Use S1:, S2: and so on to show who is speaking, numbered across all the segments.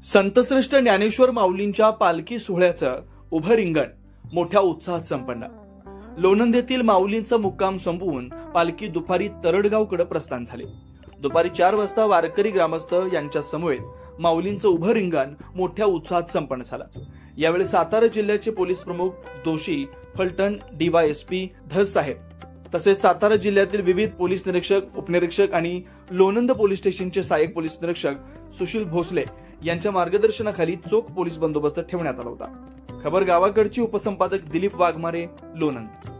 S1: संतश्रेष्ठ ज्ञानेश्वर माऊलींच्या पालखी सोहळ्याचं उभं रिंगण मोठ्या उत्साहात संपन्न। लोणंद येथील माऊलींचा मुक्काम संपवून पालखी दुपारी तरडगावकडे प्रस्थान झाले। दुपारी 4 वाजता वारकरी ग्रामस्थ यांच्या समवेत माऊलींचं उभं रिंगण मोठ्या उत्साहात संपन्न झालं। यावेळी सातारा जिल्ह्याचे पोलीस प्रमुख दोषी फलटण डीवायएसपी धस साहेब तसेच सातारा जिल्ह्यातील विविध पोलीस निरीक्षक, उपनिरीक्षक आणि लोणंद पोलीस स्टेशनचे सहाय्यक पोलीस निरीक्षक सुशील भोसले यांच्या मार्गदर्शनाखाली चोख पोलीस बंदोबस्त ठेवण्यात आला होता। खबर गावाकडची उपसंपादक दिलीप वाघमारे, लोणंद।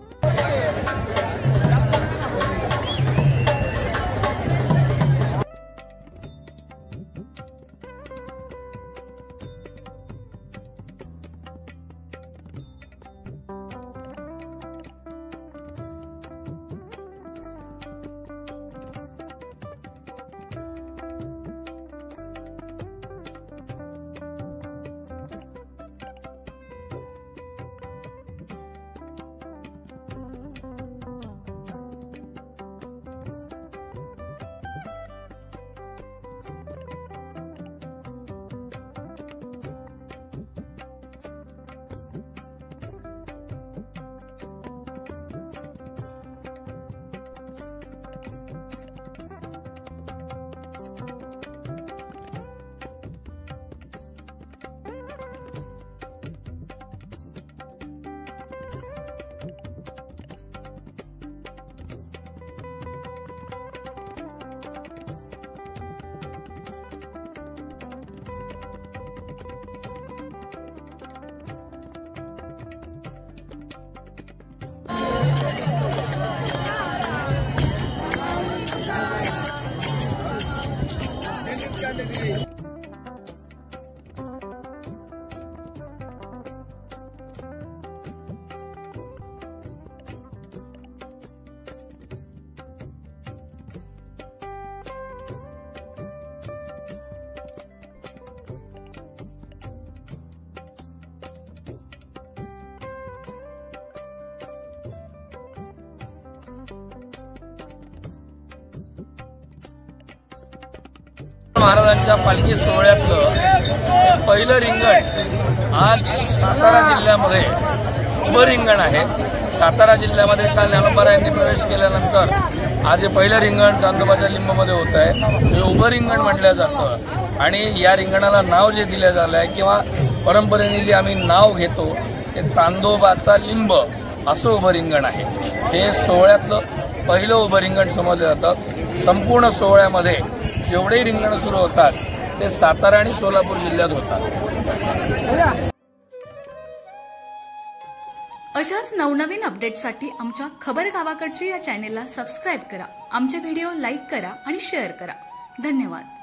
S2: महाराजांच्या पालखी सोहळ्यातलं पहिलं रिंगण आज सातारा जिल्ह्यामध्ये उभं रिंगण आहे। सातारा जिल्ह्यामध्ये काल ज्ञानोबारायांनी प्रवेश केल्यानंतर आज हे पहिलं रिंगण चांदोबाच्या लिंबमध्ये होत आहे। हे उभं रिंगण म्हटलं जातं आणि या रिंगणाला नाव जे दिलं झालं आहे किंवा परंपरेने जे आम्ही नाव घेतो ते चांदोबाचा लिंब असं उभं रिंगण आहे। हे सोहळ्यातलं पहिलं उभं रिंगण समजलं जातं। संपूर्ण सोहळ्यामध्ये जेवढे रिंगण सुरू होतात ते सातारा आणि सोलापूर जिल्ह्यात होतात।
S3: अशाच नवनवीन अपडेटसाठी आमच्या खबर गावाकडची या चॅनेलला सबस्क्राईब करा, आमचे व्हिडिओ लाईक करा आणि शेअर करा। धन्यवाद।